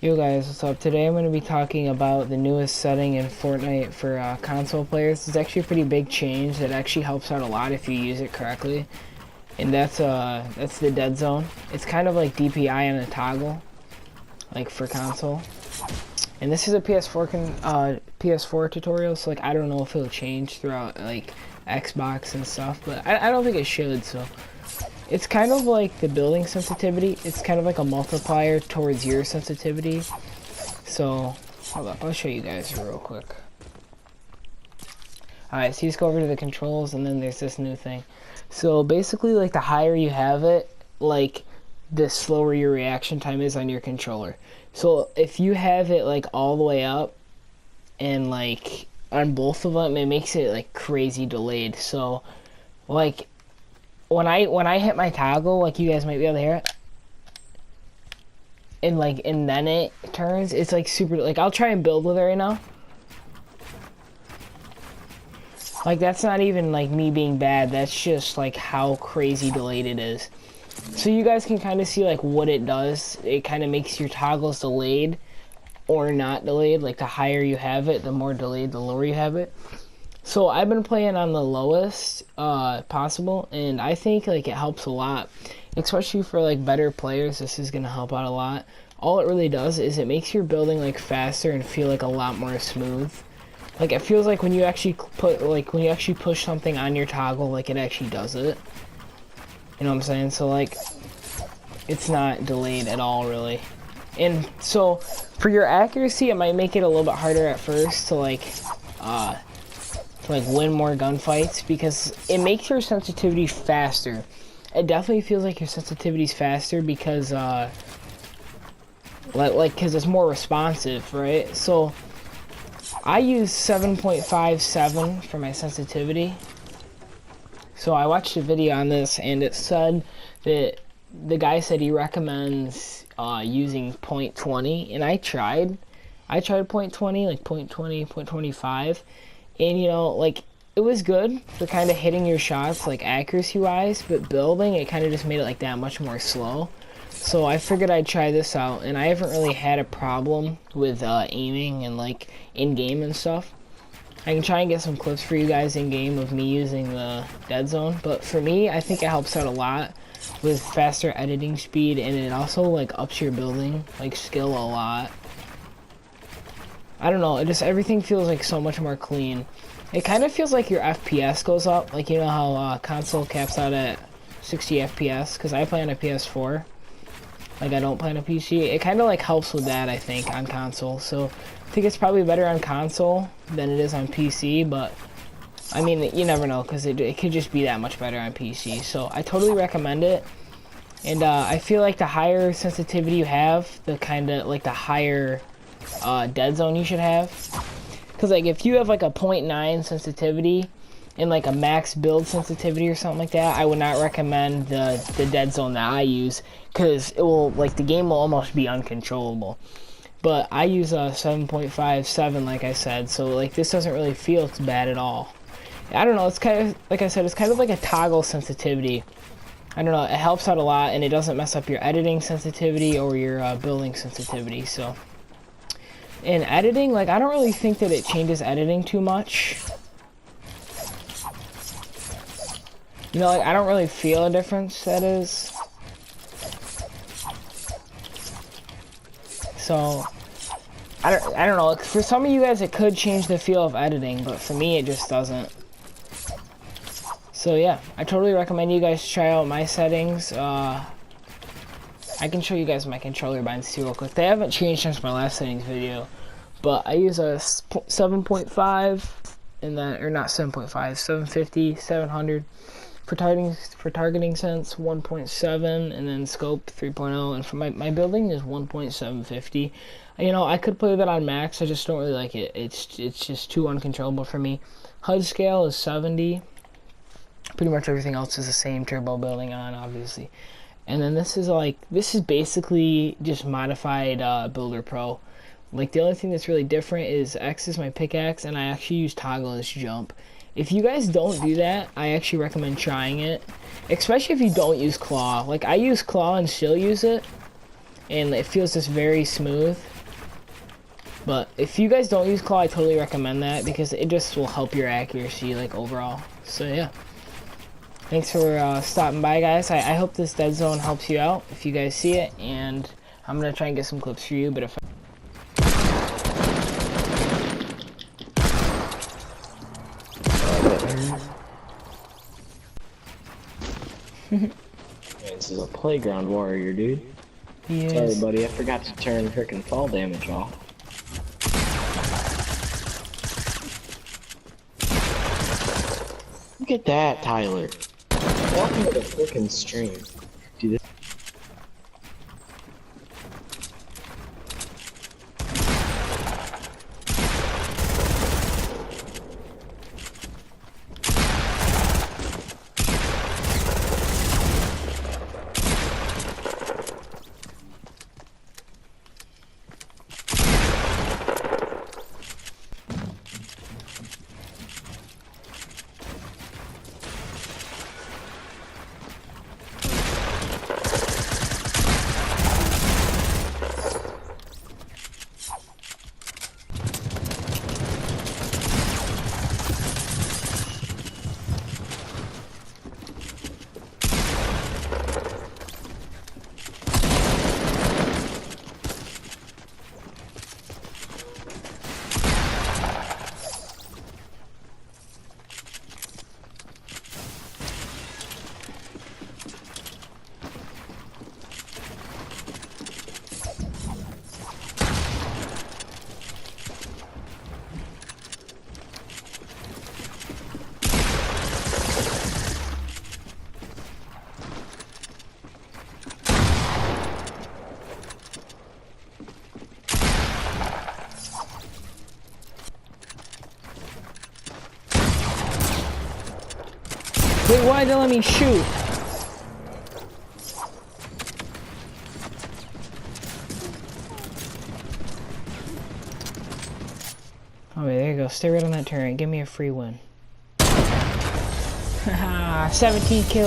Yo guys, what's up? Today I'm going to be talking about the newest setting in Fortnite for console players. It's actually a pretty big change that actually helps out a lot if you use it correctly. And that's the dead zone. It's kind of like DPI on a toggle, like for console. And this is a PS4 tutorial, so like I don't know if it'll change throughout like Xbox and stuff, but I don't think it should. So it's kind of like the building sensitivity. It's kind of like a multiplier towards your sensitivity. So hold up, I'll show you guys real quick. Alright, so you just go over to the controls, and then there's this new thing. So basically, like, the higher you have it, like, the slower your reaction time is on your controller. So if you have it, like, all the way up, and, like, on both of them, it makes it, like, crazy delayed. So, like, when I hit my toggle, like, you guys might be able to hear it, and then it turns, it's, like, super, like, I'll try and build with it right now. Like, that's not even, like, me being bad. That's just, like, how crazy delayed it is. So you guys can kind of see, like, what it does. It kind of makes your toggles delayed or not delayed. Like, the higher you have it, the more delayed, the lower you have it. So I've been playing on the lowest possible, and I think, like, it helps a lot. Especially for, like, better players, this is going to help out a lot. All it really does is it makes your building, like, faster and feel, like, a lot more smooth. Like, it feels like when you actually push something on your toggle, like, it actually does it. You know what I'm saying? So, like, it's not delayed at all, really. And so, for your accuracy, it might make it a little bit harder at first to, like, win more gunfights, because it makes your sensitivity faster. It definitely feels like your sensitivity's faster because, because it's more responsive, right? So, I use 7.57 for my sensitivity. So I watched a video on this, and it said that the guy said he recommends using 0.20, and I tried 0.20, like 0.20, 0.25, and you know, like, it was good for kind of hitting your shots, like, accuracy wise, but building, it kind of just made it like that much more slow. So I figured I'd try this out, and I haven't really had a problem with aiming and, like, in-game and stuff. I can try and get some clips for you guys in-game of me using the dead zone, but for me, I think it helps out a lot with faster editing speed, and it also, like, ups your building, like, skill a lot. I don't know, it just, everything feels, like, so much more clean. It kind of feels like your FPS goes up, like, you know how console caps out at 60 FPS, because I play on a PS4. Like, I don't play on a PC. It kind of, like, helps with that, I think, on console. So, I think it's probably better on console than it is on PC, but, I mean, you never know, because it could just be that much better on PC. So, I totally recommend it. And, I feel like the higher sensitivity you have, the kind of, like, the higher, dead zone you should have. Because, like, if you have, like, a 0.9 sensitivity and, like, a max build sensitivity or something like that, I would not recommend the dead zone that I use, because it will, like, the game will almost be uncontrollable. But I use a 7.57, like I said, so, like, this doesn't really feel bad at all. I don't know, it's kind of, like I said, it's kind of like a toggle sensitivity. I don't know, it helps out a lot, and it doesn't mess up your editing sensitivity or your building sensitivity. So, in editing, like, I don't really think that it changes editing too much. You know, like, I don't really feel a difference, that is. So, I don't know. For some of you guys, it could change the feel of editing, but for me, it just doesn't. So, yeah, I totally recommend you guys try out my settings. I can show you guys my controller binds too real quick. They haven't changed since my last settings video, but I use a 7.5, and then, or not 7.5, 750, 700. For targeting sense, 1.7, and then scope 3.0, and for my building is 1.750. You know, I could play that on max, I just don't really like it. It's just too uncontrollable for me. HUD scale is 70. Pretty much everything else is the same. Turbo building on, obviously. And then this is basically just modified Builder Pro. Like, the only thing that's really different is X is my pickaxe, and I actually use toggle as jump. If you guys don't do that, I actually recommend trying it. Especially if you don't use claw. Like, I use claw and still use it. and it feels just very smooth. But if you guys don't use claw, I totally recommend that because it just will help your accuracy like overall. So yeah, thanks for stopping by, guys. I hope this dead zone helps you out if you guys see it, and I'm gonna try and get some clips for you. But if This is a playground warrior, dude. he Sorry, is. buddy, I forgot to turn frickin' fall damage off. Look at that, Tyler. Welcome to the frickin' stream. Do this. Wait, why did they let me shoot? Oh, wait, there you go. Stay right on that turret. Give me a free win. Haha, 17 kills.